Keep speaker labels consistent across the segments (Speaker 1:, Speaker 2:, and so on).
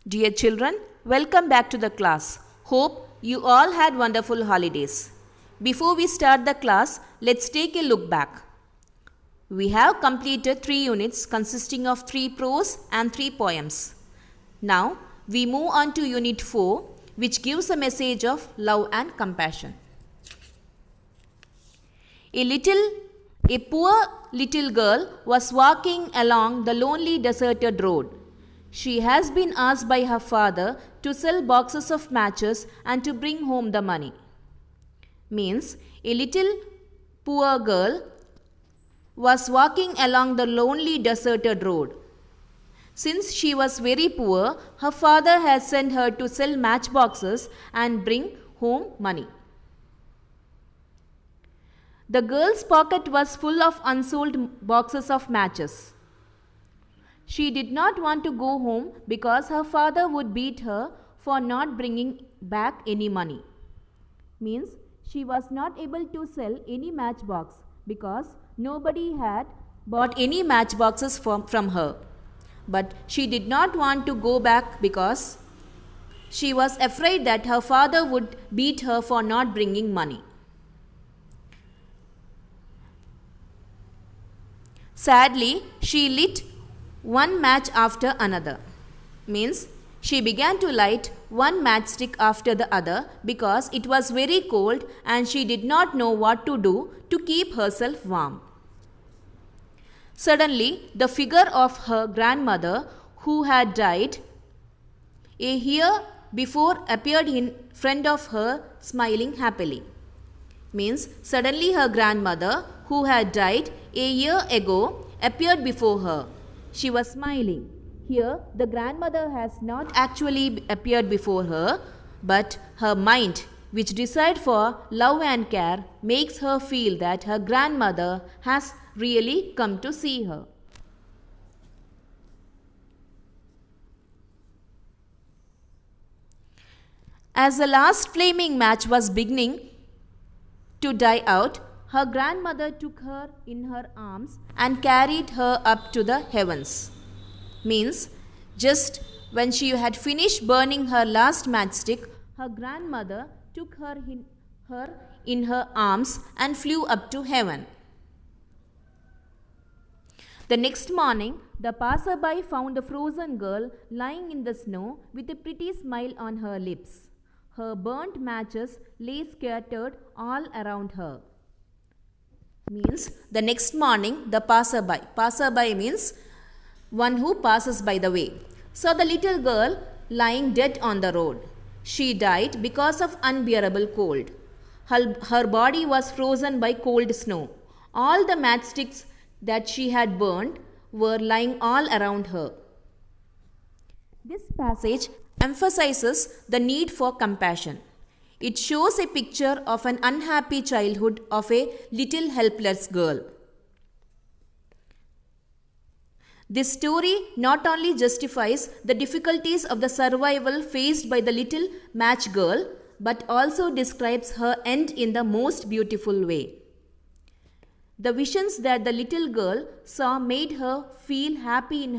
Speaker 1: Dear children, welcome back to the class. Hope you all had wonderful holidays. Before we start the class, let's take a look back. We have completed 3 units consisting of 3 prose and 3 poems. Now, we move on to Unit 4, which gives a message of love and compassion. A poor little girl was walking along the lonely deserted road. She has been asked by her father to sell boxes of matches and to bring home the money. Means a little poor girl was walking along the lonely deserted road. Since she was very poor, her father had sent her to sell matchboxes and bring home money. The girl's pocket was full of unsold boxes of matches. She did not want to go home because her father would beat her for not bringing back any money. Means she was not able to sell any matchbox because nobody had bought any matchboxes from her. But she did not want to go back because she was afraid that her father would beat her for not bringing money. Sadly, she lit one match after another. Means she began to light one matchstick after the other because it was very cold and she did not know what to do to keep herself warm. Suddenly, the figure of her grandmother, who had died a year before, appeared in front of her, smiling happily. Means suddenly her grandmother, who had died a year ago, appeared before her. She was smiling. Here, the grandmother has not actually appeared before her, but her mind, which desired for love and care, makes her feel that her grandmother has really come to see her. As the last flaming match was beginning to die out, her grandmother took her in her arms and carried her up to the heavens. Means, just when she had finished burning her last matchstick, her grandmother took her in her arms and flew up to heaven. The next morning, the passerby found the frozen girl lying in the snow with a pretty smile on her lips. Her burnt matches lay scattered all around her. Means the next morning the passerby means one who passes by the way, saw the little girl lying dead on the road. She died because of unbearable cold. Her body was frozen by cold snow. All the matchsticks that she had burned were lying all around her. This passage emphasizes the need for compassion. It shows a picture of an unhappy childhood of a little helpless girl. This story not only justifies the difficulties of the survival faced by the little match girl, but also describes her end in the most beautiful way. The visions that the little girl saw made her feel happy in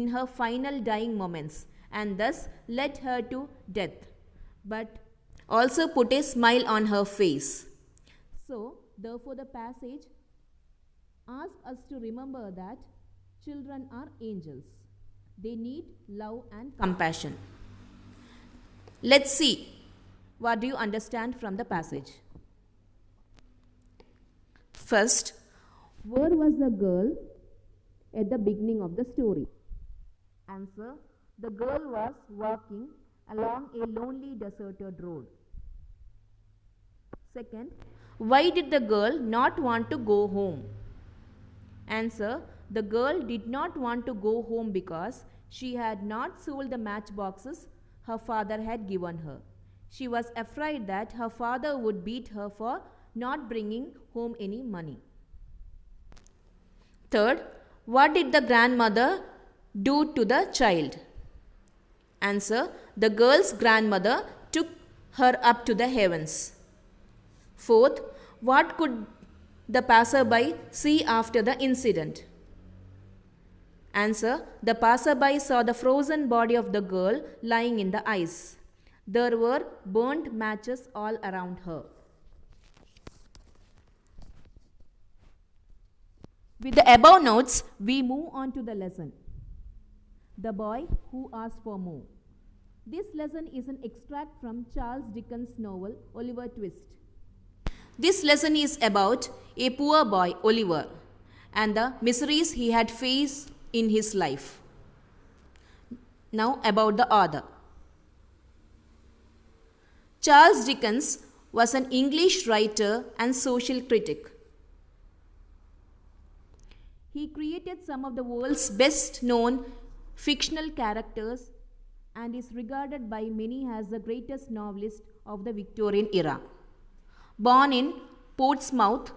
Speaker 1: her final dying moments and thus led her to death, but also put a smile on her face. So, therefore, the passage asks us to remember that children are angels. They need love and compassion. Let's see, what do you understand from the passage? First, where was the girl at the beginning of the story? Answer, the girl was walking along a lonely deserted road. Second, why did the girl not want to go home? Answer, the girl did not want to go home because she had not sold the matchboxes her father had given her. She was afraid that her father would beat her for not bringing home any money. Third, what did the grandmother do to the child? Answer, the girl's grandmother took her up to the heavens. Fourth, what could the passerby see after the incident? Answer. The passerby saw the frozen body of the girl lying in the ice. There were burnt matches all around her. With the above notes, we move on to the lesson. The Boy Who Asked for More. This lesson is an extract from Charles Dickens' novel Oliver Twist. This lesson is about a poor boy, Oliver, and the miseries he had faced in his life. Now about the author. Charles Dickens was an English writer and social critic. He created some of the world's best known fictional characters and is regarded by many as the greatest novelist of the Victorian era. Born in Portsmouth,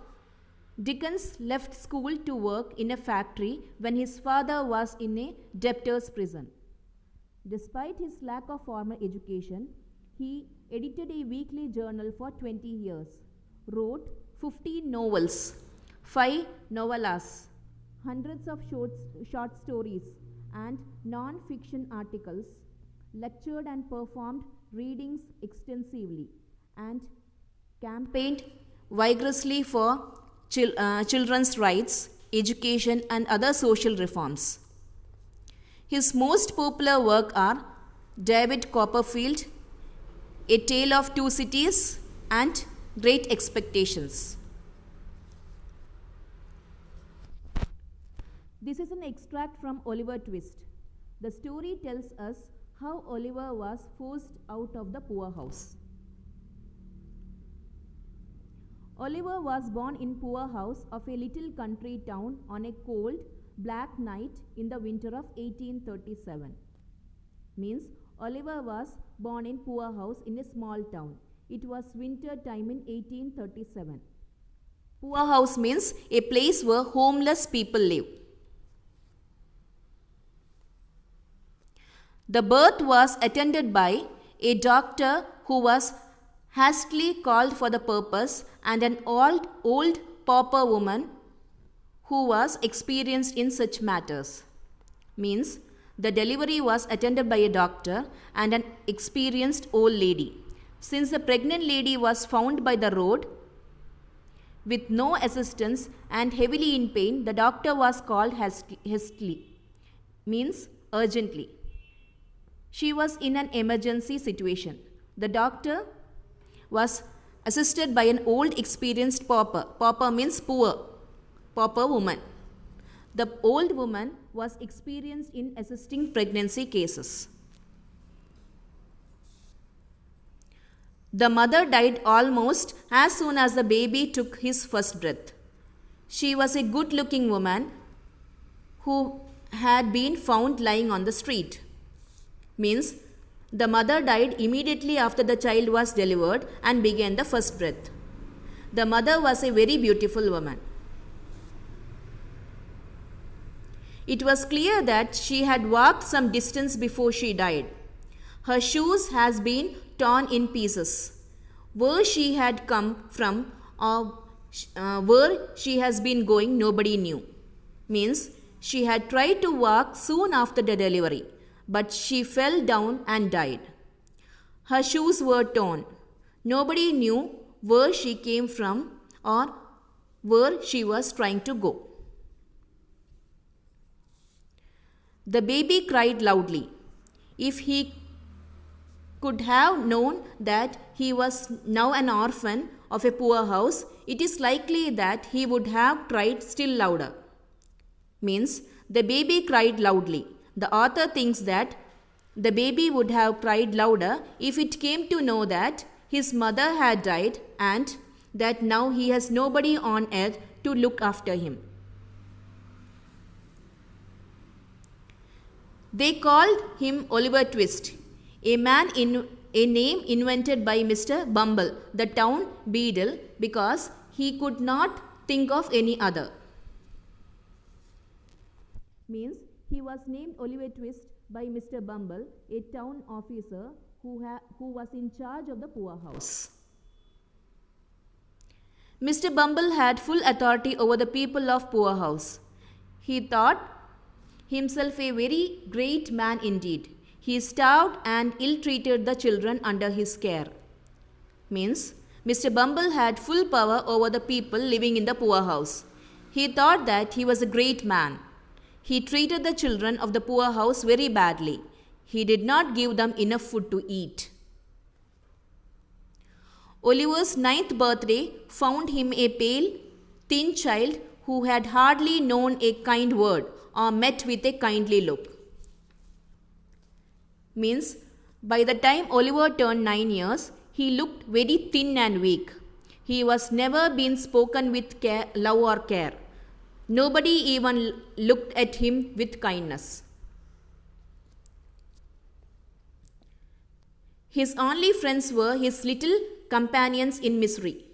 Speaker 1: Dickens left school to work in a factory when his father was in a debtor's prison. Despite his lack of formal education, he edited a weekly journal for 20 years, wrote 15 novels, 5 novellas, hundreds of short stories, and non-fiction articles, lectured and performed readings extensively, and campaigned vigorously for children's rights, education, and other social reforms. His most popular work are David Copperfield, A Tale of Two Cities, and Great Expectations. This is an extract from Oliver Twist. The story tells us how Oliver was forced out of the poorhouse. Oliver was born in poorhouse of a little country town on a cold, black night in the winter of 1837. Means Oliver was born in poorhouse in a small town. It was winter time in 1837. Poorhouse means a place where homeless people live. The birth was attended by a doctor who was hastily called for the purpose, and an old pauper woman who was experienced in such matters. Means the delivery was attended by a doctor and an experienced old lady. Since the pregnant lady was found by the road with no assistance and heavily in pain, the doctor was called hastily. Means urgently. She was in an emergency situation. The doctor was assisted by an old experienced pauper. Pauper means poor. Pauper woman. The old woman was experienced in assisting pregnancy cases. The mother died almost as soon as the baby took his first breath. She was a good-looking woman who had been found lying on the street. Means the mother died immediately after the child was delivered and began the first breath. The mother was a very beautiful woman. It was clear that she had walked some distance before she died. Her shoes has been torn in pieces. Where she had come from or where she has been going, nobody knew. Means she had tried to walk soon after the delivery, but she fell down and died. Her shoes were torn. Nobody knew where she came from or where she was trying to go. The baby cried loudly. If he could have known that he was now an orphan of a poor house, it is likely that he would have cried still louder. Means the baby cried loudly. The author thinks that the baby would have cried louder if it came to know that his mother had died and that now he has nobody on earth to look after him. They called him Oliver Twist, a name invented by Mr. Bumble, the town beadle, because he could not think of any other. Means he was named Oliver Twist by Mr. Bumble, a town officer who was in charge of the poorhouse. Mr. Bumble had full authority over the people of poorhouse. He thought himself a very great man indeed. He starved and ill-treated the children under his care. Means, Mr. Bumble had full power over the people living in the poor house. He thought that he was a great man. He treated the children of the poor house very badly. He did not give them enough food to eat. Oliver's 9th birthday found him a pale, thin child who had hardly known a kind word or met with a kindly look. Means, by the time Oliver turned 9 years, he looked very thin and weak. He was never been spoken with love or care. Nobody even looked at him with kindness. His only friends were his little companions in misery.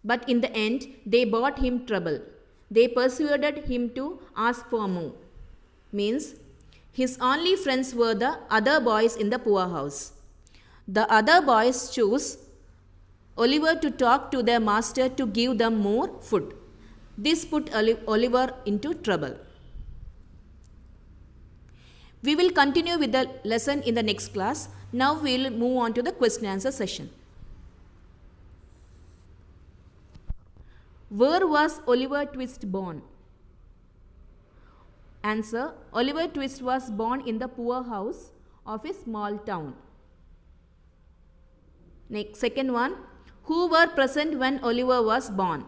Speaker 1: But in the end, they brought him trouble. They persuaded him to ask for more. Means, his only friends were the other boys in the poor house. The other boys chose Oliver to talk to their master to give them more food. This put Oliver into trouble. We will continue with the lesson in the next class. Now we will move on to the question and answer session. Where was Oliver Twist born? Answer: Oliver Twist was born in the poor house of a small town. Next, second one. Who were present when Oliver was born?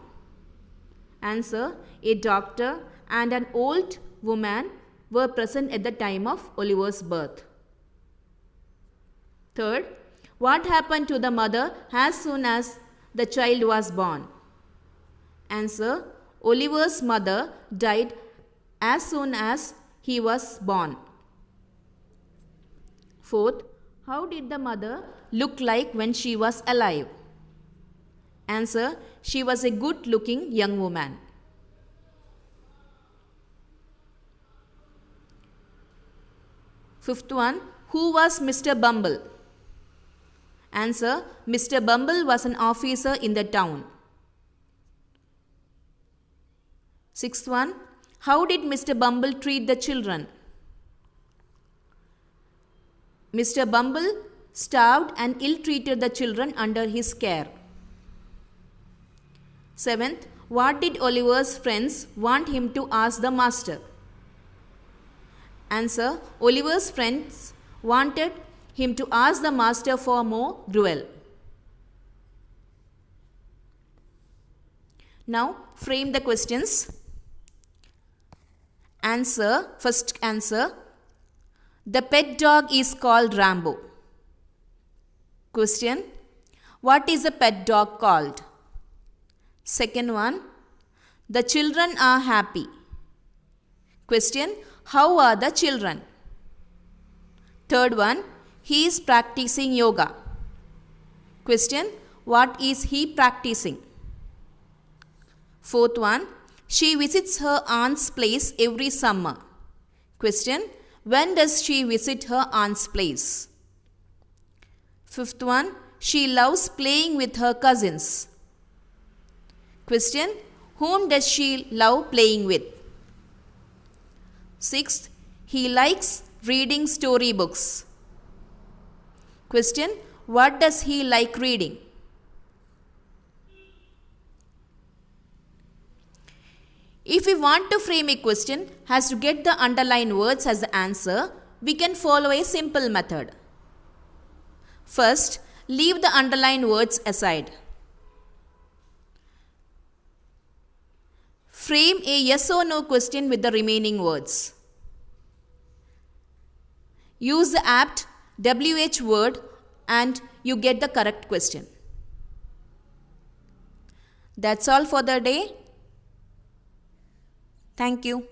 Speaker 1: Answer: a doctor and an old woman were present at the time of Oliver's birth. Third, what happened to the mother as soon as the child was born? Answer: Oliver's mother died as soon as he was born. Fourth, how did the mother look like when she was alive? Answer: she was a good-looking young woman. Fifth one, who was Mr. Bumble? Answer: Mr. Bumble was an officer in the town. Sixth one, how did Mr. Bumble treat the children? Mr. Bumble starved and ill-treated the children under his care. Seventh, what did Oliver's friends want him to ask the master? Answer: Oliver's friends wanted him to ask the master for more gruel. Now, frame the questions. Answer. First answer. The pet dog is called Rambo. Question. What is a pet dog called? Second one. The children are happy. Question. How are the children? Third one. He is practicing yoga. Question. What is he practicing? Fourth one. She visits her aunt's place every summer. Question. When does she visit her aunt's place? Fifth one. She loves playing with her cousins. Question. Whom does she love playing with? Sixth. He likes reading storybooks. Question. What does he like reading? If we want to frame a question as to get the underlined words as the answer, we can follow a simple method. First, leave the underlined words aside. Frame a yes or no question with the remaining words. Use the apt WH word and you get the correct question. That's all for the day. Thank you.